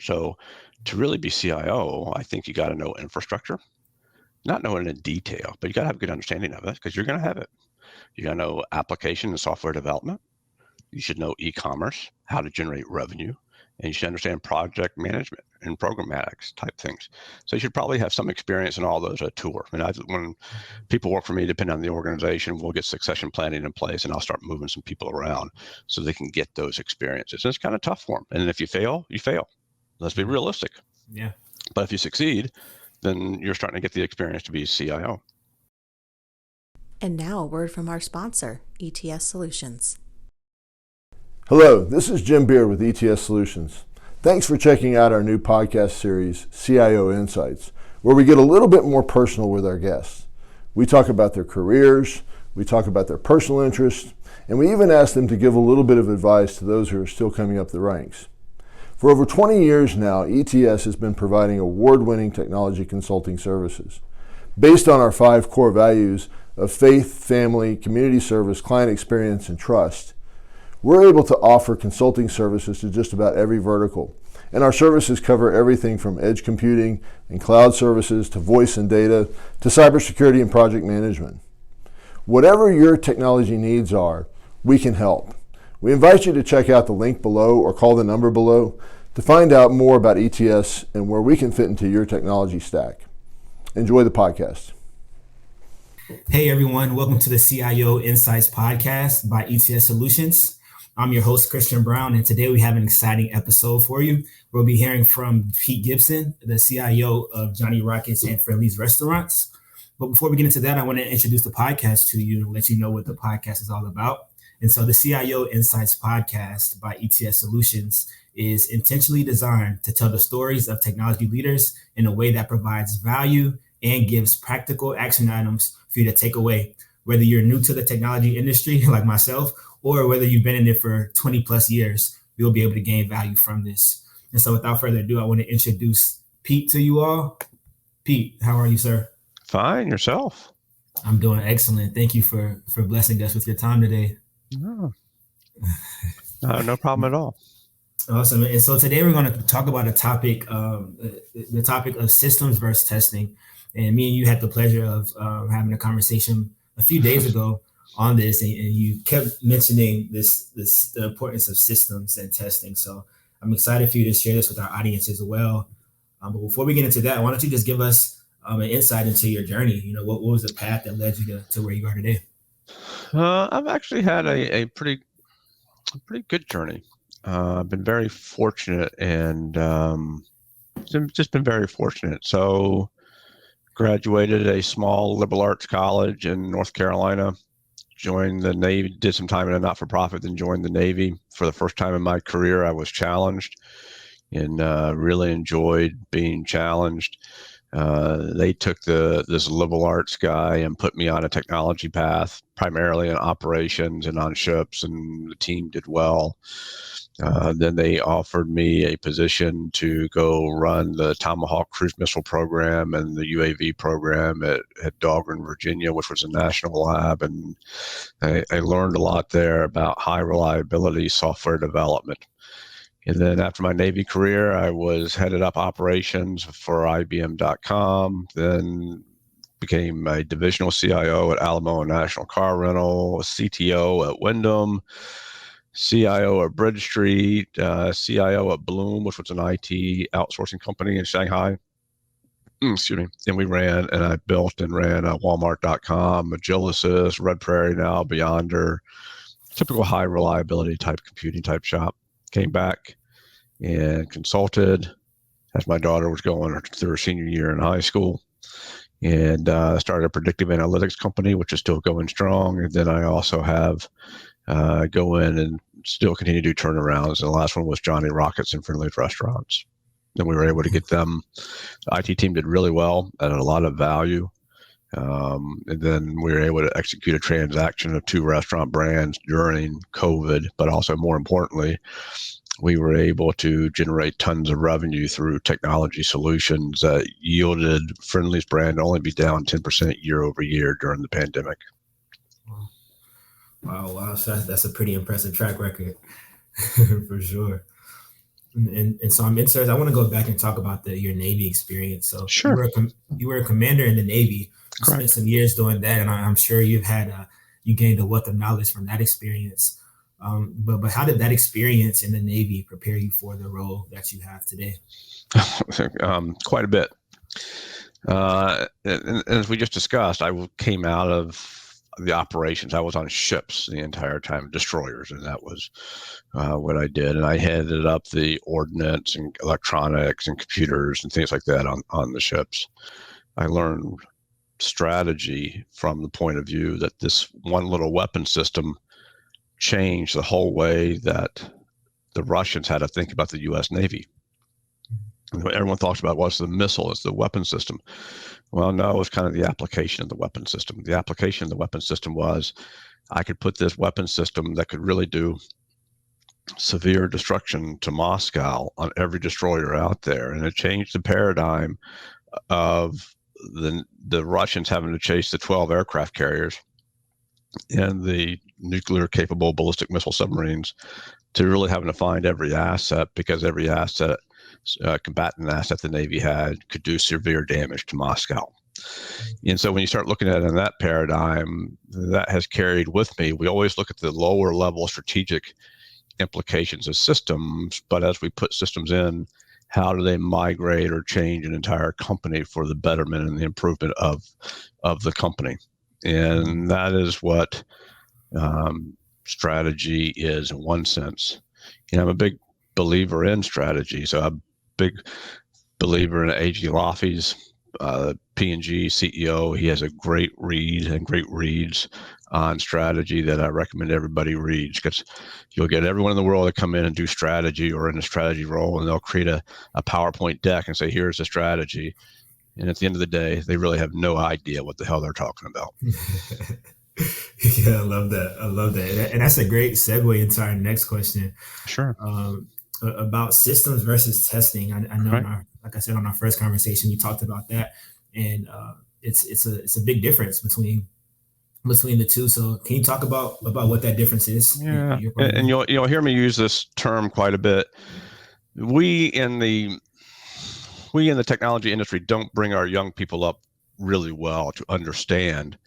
So to really be CIO, I think you got to know infrastructure, not know it in detail, but you got to have a good understanding of it because you're going to have it. You got to know application and software development. You should know e-commerce, how to generate revenue, and you should understand project management and programmatics type things. So you should probably have some experience in all those at a tour. And when people work for me, depending on the organization, we'll get succession planning in place, and I'll start moving some people around so they can get those experiences. And it's kind of tough for them. And if you fail, you fail. Let's be realistic. Yeah. But if you succeed, then you're starting to get the experience to be CIO. And now a word from our sponsor, ETS Solutions. Hello, this is Jim Beard with ETS Solutions. Thanks for checking out our new podcast series, Cio Insights, where we get a little bit more personal with our guests. We talk about their careers, we talk about their personal interests, and we even ask them to give a little bit of advice to those who are still coming up the ranks. For over 20 years now, ETS has been providing award-winning technology consulting services. Based on our 5 core values of faith, family, community service, client experience, and trust, we're able to offer consulting services to just about every vertical. And our services cover everything from edge computing and cloud services to voice and data to cybersecurity and project management. Whatever your technology needs are, we can help. We invite you to check out the link below or call the number below to find out more about ETS and where we can fit into your technology stack. Enjoy the podcast. Hey everyone, welcome to the Cio Insights Podcast by ETS Solutions. I'm your host, Christian Brown, and today we have an exciting episode for you. We'll be hearing from Pete Gibson, the CIO of Johnny Rockets and Friendly's Restaurants. But before we get into that, I want to introduce the podcast to you and let you know what the podcast is all about. And so the Cio Insights Podcast by ETS Solutions is intentionally designed to tell the stories of technology leaders in a way that provides value and gives practical action items for you to take away, whether you're new to the technology industry like myself, or whether you've been in it for 20 plus years, you'll be able to gain value from this. And so without further ado, I want to introduce Pete to you all. Pete, how are you, sir? Fine. Yourself? I'm doing excellent. Thank you for blessing us with your time today. No problem at all. Awesome. And so today we're going to talk about a topic, the topic of systems versus testing. And me and you had the pleasure of having a conversation a few days ago on this, and you kept mentioning the importance of systems and testing. So I'm excited for you to share this with our audience as well. But before we get into that, why don't you just give us an insight into your journey? You know, what was the path that led you to where you are today? I've actually had a pretty good journey. I've been very fortunate and just been very fortunate. So graduated a small liberal arts college in North Carolina, joined the Navy, did some time in a not-for-profit, then joined the Navy. For the first time in my career, I was challenged and really enjoyed being challenged. They took this liberal arts guy and put me on a technology path, primarily in operations and on ships, and the team did well. Then they offered me a position to go run the Tomahawk cruise missile program and the UAV program at Dahlgren, Virginia, which was a national lab. And I learned a lot there about high reliability software development. And then after my Navy career, I was headed up operations for IBM.com, then became a divisional CIO at Alamo National Car Rental, a CTO at Wyndham, CIO at Bridge Street, CIO at Bloom, which was an IT outsourcing company in Shanghai. Excuse me. And I built and ran Walmart.com, Agilysys, Red Prairie now, Beyonder, typical high reliability type computing type shop. Came back and consulted as my daughter was going through her senior year in high school, and started a predictive analytics company, which is still going strong. And then I also have go in and still continue to do turnarounds. And the last one was Johnny Rockets and Friendly's Restaurants. Then we were able to get them. The IT team did really well, added a lot of value. And then we were able to execute a transaction of 2 restaurant brands during COVID, but also more importantly, we were able to generate tons of revenue through technology solutions that yielded Friendly's brand to only be down 10% year over year during the pandemic. Wow. So that's a pretty impressive track record for sure. And so I'm interested. I want to go back and talk about your Navy experience. So Sure. you were a commander in the Navy. You Correct. spent some years doing that, and I'm sure you gained a wealth of knowledge from that experience. But how did that experience in the Navy prepare you for the role that you have today? Quite a bit. And as we just discussed, I came out of the operations. I was on ships the entire time, destroyers, and that was what I did. And I headed up the ordnance and electronics and computers and things like that on the ships. I learned strategy from the point of view that this one little weapon system changed the whole way that the Russians had to think about the U.S. Navy. Everyone talks about what's the missile, it's the weapon system. Well, no, it was kind of the application of the weapon system. The application of the weapon system was I could put this weapon system that could really do severe destruction to Moscow on every destroyer out there. And it changed the paradigm of the Russians having to chase the 12 aircraft carriers and the nuclear capable ballistic missile submarines to really having to find every asset, because every asset, combatant asset the Navy had, could do severe damage to Moscow. And so when you start looking at it in that paradigm, that has carried with me. We always look at the lower level strategic implications of systems, but as we put systems in, how do they migrate or change an entire company for the betterment and the improvement of the company? And that is what strategy is in one sense. I'm a big believer in strategy. So I'm a big believer in A.G. Loffy's P&G CEO. He has a great read and great reads on strategy that I recommend everybody reads, because you'll get everyone in the world to come in and do strategy or in a strategy role, and they'll create a PowerPoint deck and say, here's the strategy. And at the end of the day, they really have no idea what the hell they're talking about. Yeah, I love that. And that's a great segue into our next question. Sure. About systems versus testing. I know, right. Like I said, on our first conversation, we talked about that, and it's a big difference between the two. So can you talk about what that difference is? Yeah, and you'll hear me use this term quite a bit. We in the technology industry don't bring our young people up really well to understand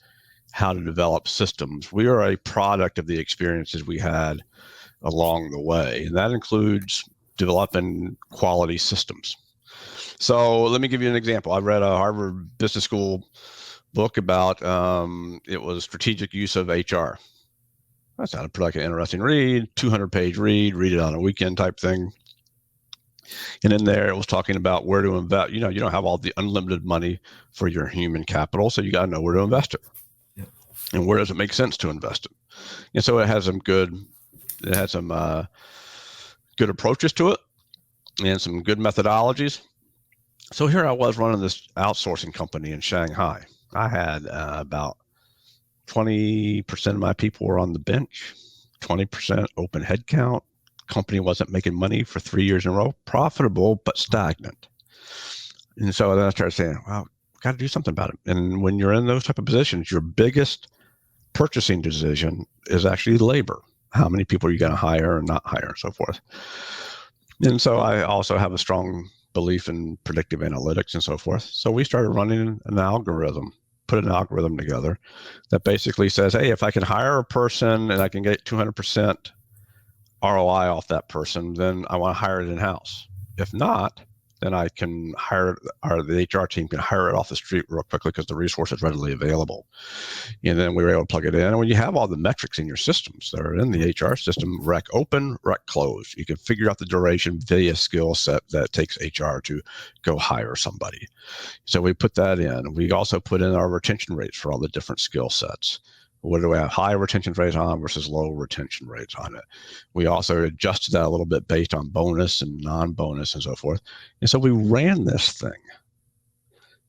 how to develop systems. We are a product of the experiences we had along the way, and that includes developing quality systems. So let me give you an example. I read a Harvard Business School book about it was strategic use of HR. That sounded like an interesting read, 200-page read it on a weekend type thing. And in there, it was talking about where to invest. You don't have all the unlimited money for your human capital, so you got to know where to invest it. Yeah. And where does it make sense to invest it? And so it had some good approaches to it and some good methodologies. So here I was running this outsourcing company in Shanghai. I had about 20% of my people were on the bench, 20% open headcount. Company wasn't making money for 3 years in a row, profitable, but stagnant. And so then I started saying, well, we've got to do something about it. And when you're in those type of positions, your biggest purchasing decision is actually labor. How many people are you going to hire and not hire and so forth. And so I also have a strong belief in predictive analytics and so forth. So we started running an algorithm, put an algorithm together that basically says, hey, if I can hire a person and I can get 200% ROI off that person, then I want to hire it in-house. If not, then I can the HR team can hire it off the street real quickly because the resource is readily available. And then we were able to plug it in. And when you have all the metrics in your systems that are in the HR system, rec open, rec close, you can figure out the duration via skill set that takes HR to go hire somebody. So we put that in. We also put in our retention rates for all the different skill sets. What do we have high retention rates on versus low retention rates on it? We also adjusted that a little bit based on bonus and non-bonus and so forth. And so we ran this thing.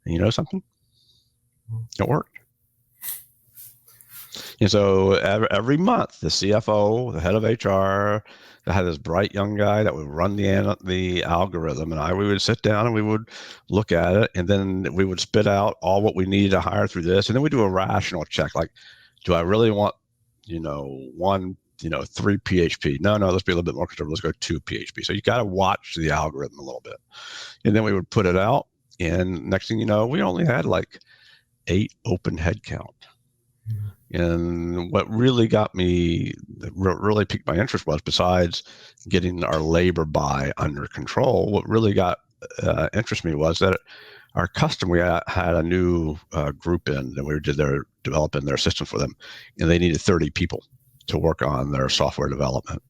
And you know something? It worked. And so every month, the CFO, the head of HR, that had this bright young guy that would run the algorithm, and we would sit down and we would look at it, and then we would spit out all what we needed to hire through this, and then we do a rational check, like, do I really want, one 3 PHP. No, let's be a little bit more conservative. Let's go 2 PHP. So you got to watch the algorithm a little bit. And then we would put it out. And next thing you know, we only had like 8 open headcount. And what really really piqued my interest was, besides getting our labor buy under control, what really got interest me was that our customer, we had a new group in, and we did developing their system for them, and they needed 30 people to work on their software development.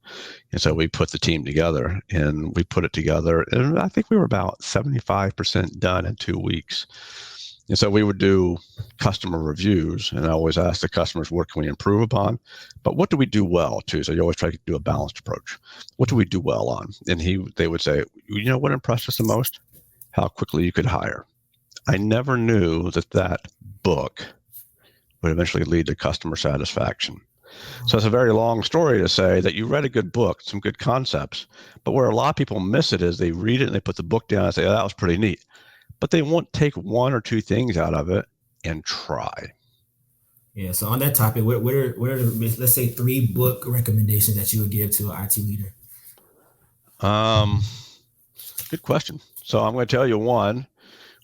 And so we put the team together, and I think we were about 75% done in 2 weeks. And so we would do customer reviews, and I always ask the customers, what can we improve upon? But what do we do well too? So you always try to do a balanced approach. What do we do well on? And they would say, what impressed us the most? How quickly you could hire. I never knew that book would eventually lead to customer satisfaction. So it's a very long story to say that you read a good book, some good concepts, but where a lot of people miss it is they read it and they put the book down and say, oh, that was pretty neat. But they won't take 1 or 2 things out of it and try. Yeah. So on that topic, what are let's say 3 book recommendations that you would give to an IT leader? Good question. So I'm going to tell you one.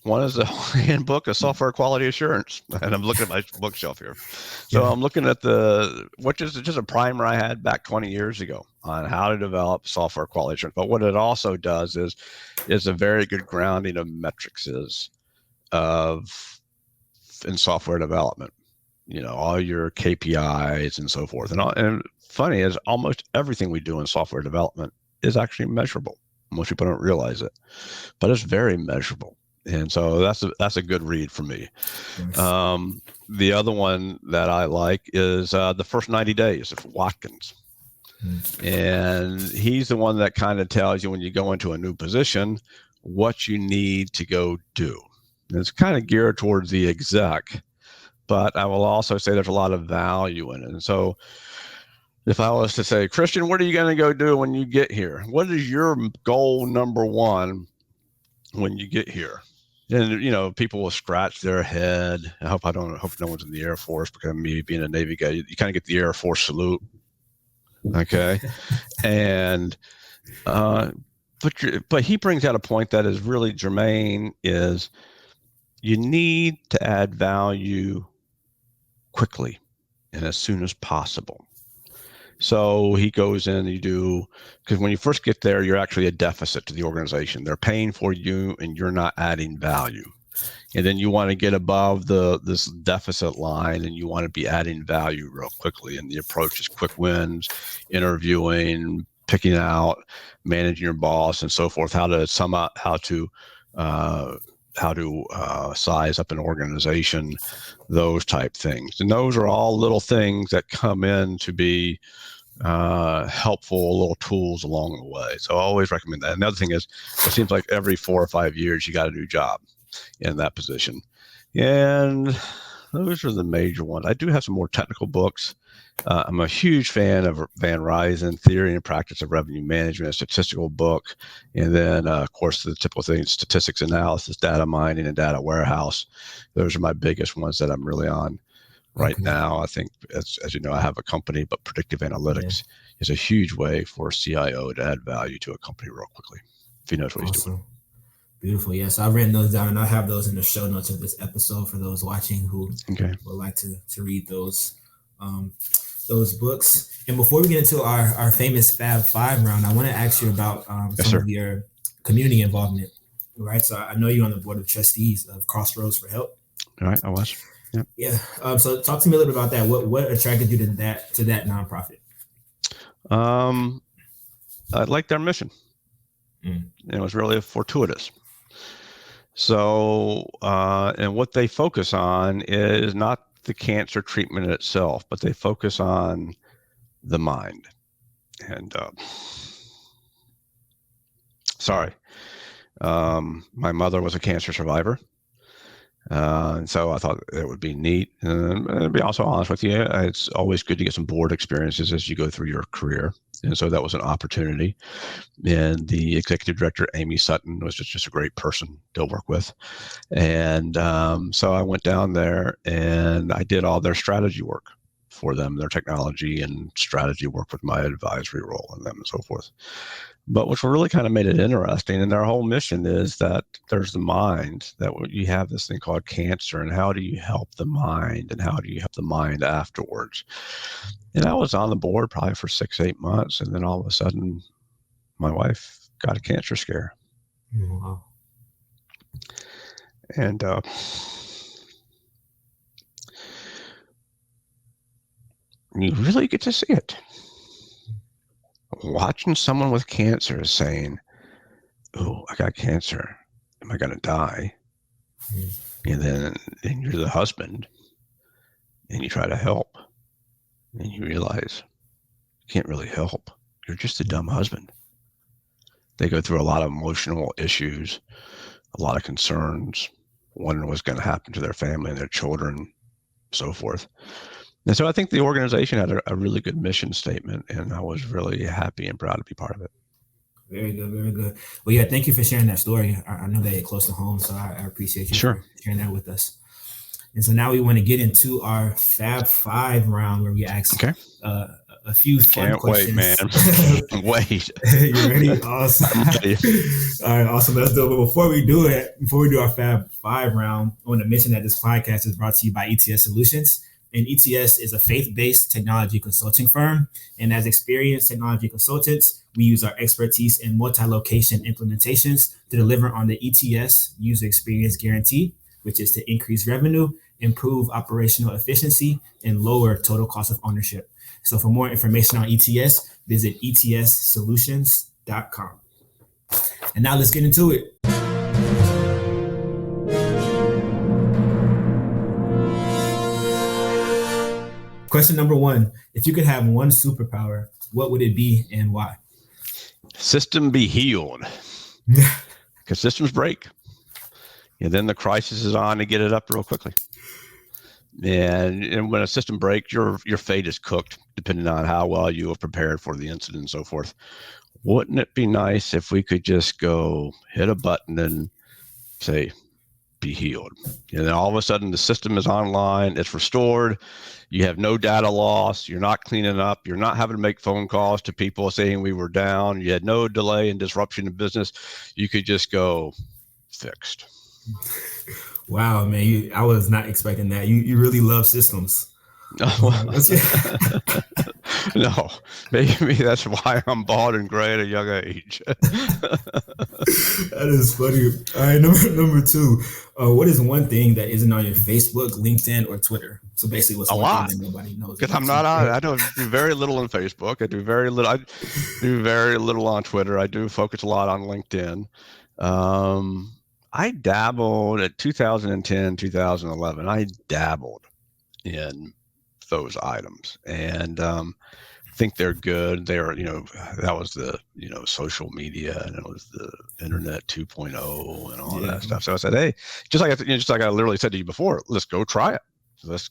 One is the handbook of software quality assurance, and I'm looking at my bookshelf here. So I'm looking at which is just a primer I had back 20 years ago on how to develop software quality assurance. But what it also does is a very good grounding of metrics in software development. All your KPIs and so forth. And funny is almost everything we do in software development is actually measurable. Most people don't realize it, but it's very measurable. And so that's a good read for me. Yes. The other one that I like is The First 90 Days of Watkins. And he's the one that kind of tells you when you go into a new position, what you need to go do. And it's kind of geared towards the exec, but I will also say there's a lot of value in it. And so if I was to say, Christian, what are you going to go do when you get here? What is your goal number 1 when you get here? And, people will scratch their head. I hope no one's in the Air Force, because me being a Navy guy, you kind of get the Air Force salute. Okay. And, but he brings out a point that is really germane, is you need to add value quickly and as soon as possible. So he goes in, because when you first get there, you're actually a deficit to the organization. They're paying for you and you're not adding value. And then you want to get above this deficit line, and you want to be adding value real quickly. And the approach is quick wins, interviewing, picking out, managing your boss, and so forth, how to sum up, how to size up an organization, those type things. And those are all little things that come in to be helpful, little tools along the way. So I always recommend that. Another thing is, it seems like every 4 or 5 years you got a new job in that position. And those are the major ones. I do have some more technical books. I'm a huge fan of Van Ryzen, Theory and Practice of Revenue Management, a statistical book. And then, of course, the typical things, statistics analysis, data mining, and data warehouse. Those are my biggest ones that I'm really on right now. I think, as you know, I have a company, but Predictive Analytics is a huge way for a CIO to add value to a company real quickly, if he knows what he's doing. Beautiful. Yes, I've written those down, and I'll have those in the show notes of this episode for those watching who would like to read those books. And before we get into our famous Fab 5 round, I want to ask you about some of your community involvement. Right. So I know you're on the board of trustees of Crossroads for Help. All right. I was. Yep. Yeah. So talk to me a little bit about that. What attracted you to that nonprofit? I like their mission. It was really fortuitous. So, and what they focus on is not the cancer treatment itself, but they focus on the mind. And my mother was a cancer survivor. And so I thought it would be neat. And to be also honest with you, it's always good to get some board experiences as you go through your career. And so that was an opportunity. And the executive director, Amy Sutton, was just a great person to work with. And so I went down there and I did all their strategy work for them, their technology and strategy work with my advisory role in them and so forth. But what's really kind of made it interesting, and their whole mission is that there's the mind, that you have this thing called cancer, and how do you help the mind, and how do you help the mind afterwards? And I was on the board probably for 6-8 months, and then all of a sudden, my wife got a cancer scare. Wow. And you really get to see it. Watching someone with cancer saying, "Oh, I got cancer. Am I going to die?" And then you're the husband and you try to help and you realize you can't really help. You're just a dumb husband. They go through a lot of emotional issues, a lot of concerns, wondering what's going to happen to their family and their children, so forth. And so I think the organization had a really good mission statement, and I was really happy and proud to be part of it. Very good, very good. Well, yeah, thank you for sharing that story. I know that it's close to home, so I appreciate you for sharing that with us. And so now we want to get into our Fab Five round, where we ask a few fun questions. Wait, man. Wait. You ready? Awesome. All right, awesome. Let's do it. But before we do our Fab Five round, I want to mention that this podcast is brought to you by ETS Solutions. And ETS is a faith-based technology consulting firm. And as experienced technology consultants, we use our expertise in multi-location implementations to deliver on the ETS user experience guarantee, which is to increase revenue, improve operational efficiency, and lower total cost of ownership. So for more information on ETS, visit etssolutions.com. And now let's get into it. Question number 1, if you could have one superpower, what would it be and why? System be healed. Because systems break. And then the crisis is on to get it up real quickly. And when a system breaks, your fate is cooked, depending on how well you have prepared for the incident and so forth. Wouldn't it be nice if we could just go hit a button and say, be healed? And then all of a sudden the system is online, it's restored. You have no data loss. You're not cleaning up. You're not having to make phone calls to people saying we were down. You had no delay and disruption in business. You could just go fixed. Wow, man. I was not expecting that. You really love systems. No, maybe that's why I'm bald and gray at a young age. That is funny. All right, number 2. What is one thing that isn't on your Facebook, LinkedIn, or Twitter? So basically, what's one thing that nobody knows? Because I'm not on. I do very little on Facebook. I do very little. I do very little on Twitter. I do focus a lot on LinkedIn. I dabbled at 2010, 2011. I dabbled in those items, and think they're good. They're, that was the, social media, and it was the internet 2.0 and all that stuff. So I said, hey, just like I literally said to you before, let's go try it.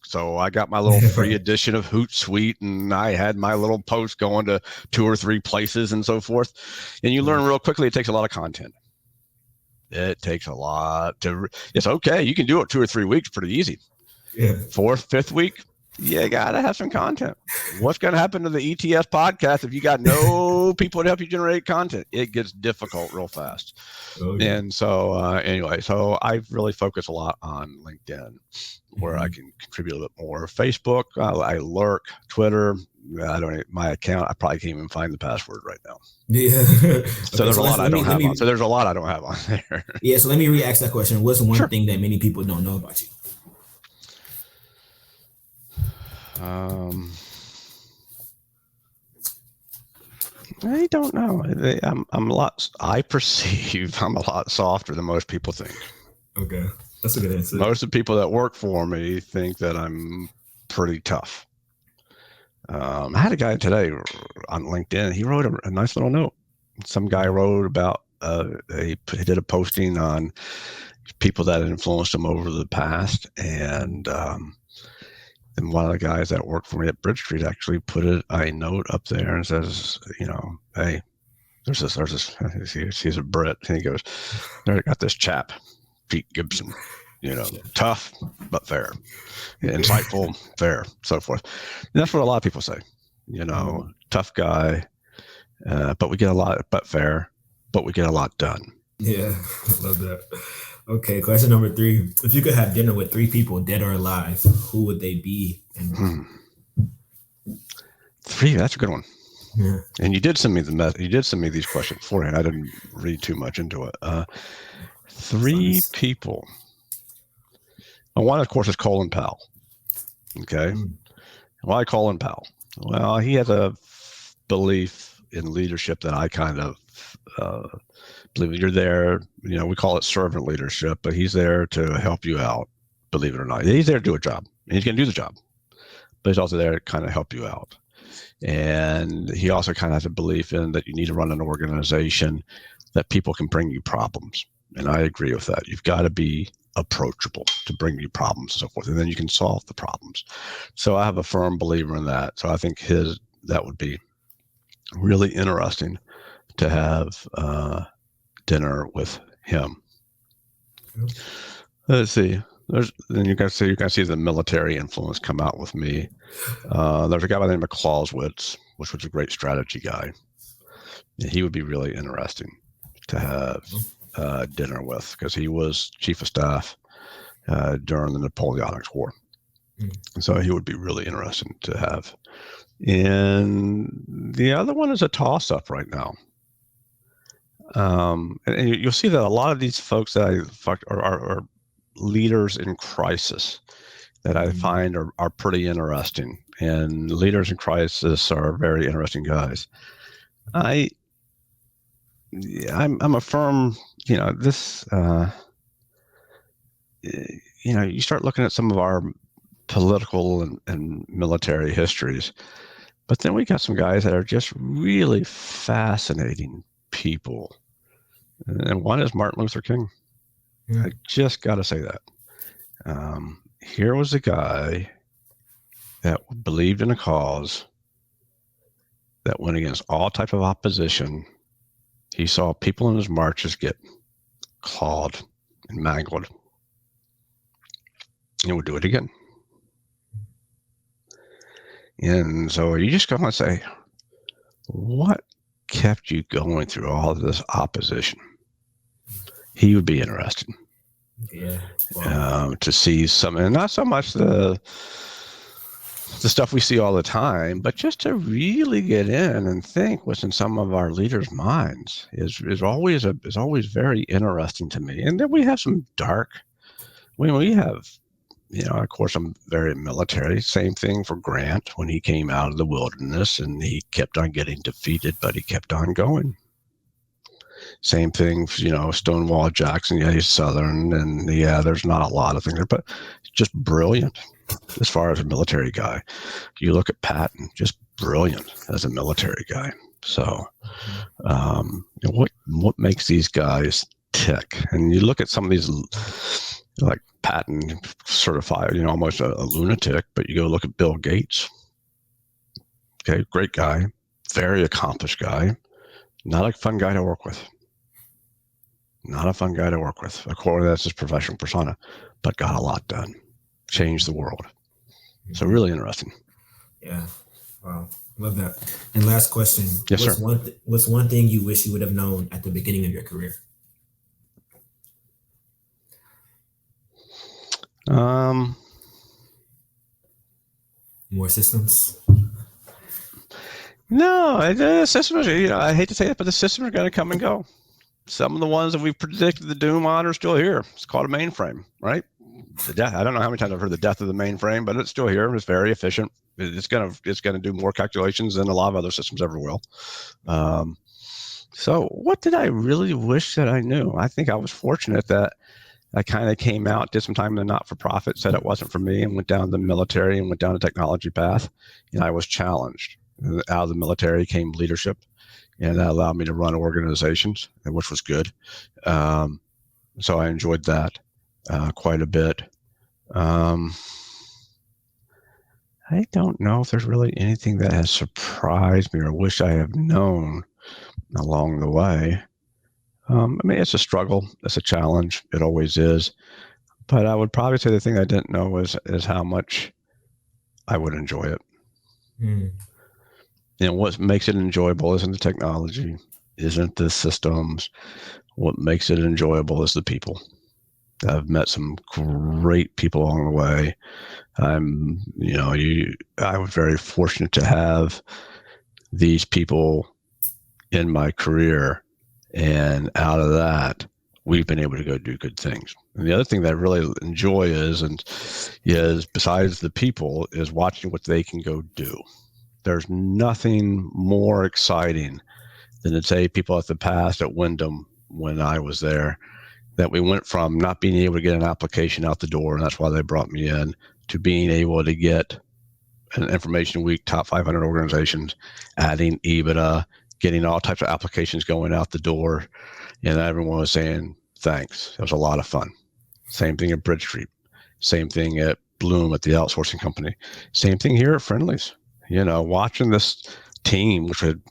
So I got my little free edition of Hootsuite, and I had my little post going to 2 or 3 places and so forth. And you learn real quickly, it takes a lot of content. It takes a lot it's okay. You can do it 2 or 3 weeks, pretty easy. Yeah. 4th, 5th week, you gotta have some content. What's going to happen to the ETS podcast if you got no people to help you generate content? It gets difficult real fast. Oh, yeah. And so anyway, so I really focus a lot on LinkedIn, where I can contribute a little bit more. Facebook, I lurk. Twitter, my account, I probably can't even find the password right now. Yeah. So there's a lot I don't have on. So there's a lot I don't have on there. Yeah. So let me re-ask that question. What's one thing that many people don't know about you? I don't know. I perceive I'm a lot softer than most people think. Okay. That's a good answer. Most of the people that work for me think that I'm pretty tough. I had a guy today on LinkedIn. He wrote a nice little note. Some guy wrote about, he did a posting on people that influenced him over the past. And one of the guys that worked for me at Bridge Street actually put a note up there and says, hey, there's this, he's a Brit. And he goes, I got this chap, Pete Gibson. Tough, but fair, insightful, fair, so forth. And that's what a lot of people say, tough guy, but we get a lot, but fair, but we get a lot done. Yeah, I love that. Okay, question number 3. If you could have dinner with 3 people, dead or alive, who would they be? 3, that's a good one. Yeah. And you did send me these questions beforehand. I didn't read too much into it. 3 people. One, of course, is Colin Powell. Okay. Why Colin Powell? Well, he has a belief in leadership that I kind of believe. You're there, we call it servant leadership, but he's there to help you out, believe it or not. He's there to do a job, and he's going to do the job, but he's also there to kind of help you out. And he also kind of has a belief in that you need to run an organization that people can bring you problems. And I agree with that. You've got to be approachable to bring you problems and so forth, and then you can solve the problems. So I have a firm believer in that. So I think that would be really interesting to have dinner with him. Let's see. Then you can see the military influence come out with me. There's a guy by the name of Clausewitz, which was a great strategy guy. And he would be really interesting to have dinner with, because he was chief of staff during the Napoleonic War. And so he would be really interesting to have. And the other one is a toss-up right now. And you'll see that a lot of these folks that are leaders in crisis that I find are pretty interesting. And leaders in crisis are very interesting guys. I'm a firm, this, you start looking at some of our political and military histories, but then we got some guys that are just really fascinating people. And one is Martin Luther King. I just got to say that. Here was a guy that believed in a cause that went against all type of opposition. He saw people in his marches get clawed and mangled, and would do it again. And so you just go and say, what kept you going through all of this opposition? He would be interested. Yeah. Wow. To see some, and not so much the stuff we see all the time, but just to really get in and think what's in some of our leaders' minds is always very interesting to me. And then we have some dark. We have, of course, I'm very military. Same thing for Grant when he came out of the wilderness and he kept on getting defeated, but he kept on going. Same thing, Stonewall Jackson. Yeah, he's Southern, and there's not a lot of things there, but just brilliant as far as a military guy. You look at Patton, just brilliant as a military guy. So, what makes these guys tick? And you look at some of these, like Patton, certified, almost a lunatic, but you go look at Bill Gates. Okay, great guy, very accomplished guy, not a fun guy to work with. Not a fun guy to work with. Of course, that's his professional persona, but got a lot done. Changed the world. So really interesting. Yeah. Wow. Love that. And last question. Yes, sir. What's one thing you wish you would have known at the beginning of your career? More systems? No, the systems, I hate to say it, but the systems are going to come and go. Some of the ones that we've predicted the doom on are still here. It's called a mainframe, right? I don't know how many times I've heard the death of the mainframe, but it's still here. It's very efficient. It's gonna do more calculations than a lot of other systems ever will. So what did I really wish that I knew? I think I was fortunate that I kind of came out, did some time in the not-for-profit, said it wasn't for me, and went down the military and went down the technology path. And I was challenged. Out of the military came leadership. And that allowed me to run organizations, which was good. So I enjoyed that quite a bit. I don't know if there's really anything that has surprised me or wish I have known along the way. It's a struggle. It's a challenge. It always is. But I would probably say the thing I didn't know is how much I would enjoy it. Mm. And what makes it enjoyable isn't the technology, isn't the systems. What makes it enjoyable is the people. I've met some great people along the way. I was very fortunate to have these people in my career, and out of that, we've been able to go do good things. And the other thing that I really enjoy is besides the people, is watching what they can go do. There's nothing more exciting than to say people at the past at Wyndham when I was there, that we went from not being able to get an application out the door, and that's why they brought me in, to being able to get an information week, top 500 organizations, adding EBITDA, getting all types of applications going out the door. And everyone was saying, thanks. It was a lot of fun. Same thing at Bridge Street. Same thing at Bloom at the outsourcing company. Same thing here at Friendly's. Watching this team, which had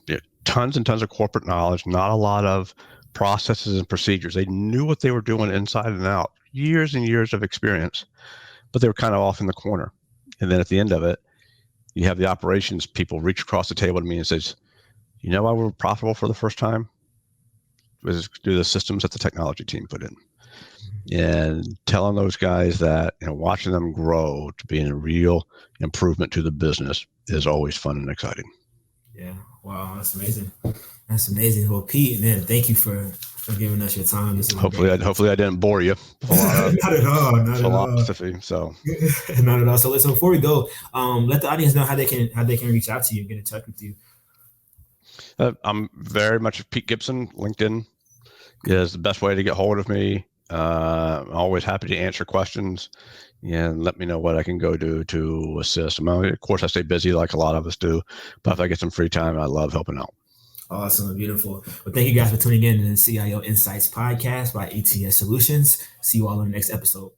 tons and tons of corporate knowledge, not a lot of processes and procedures. They knew what they were doing inside and out, years and years of experience, but they were kind of off in the corner. And then at the end of it, you have the operations people reach across the table to me and says, you know why we're profitable for the first time? Was due to the systems that the technology team put in. And telling those guys that, watching them grow to being a real improvement to the business is always fun and exciting. Yeah. Wow. That's amazing. That's amazing. Well, Pete, man, thank you for giving us your time. Hopefully I didn't bore you. Not at all. Not philosophy. At all. So not at all. So listen, before we go, let the audience know how they can reach out to you and get in touch with you. I'm very much Pete Gibson. LinkedIn is the best way to get hold of me. I'm always happy to answer questions and let me know what I can go do to assist. Of course, I stay busy like a lot of us do, but if I get some free time, I love helping out. Awesome. Beautiful. Well, thank you guys for tuning in to the CIO Insights Podcast by ETS Solutions. See you all in the next episode.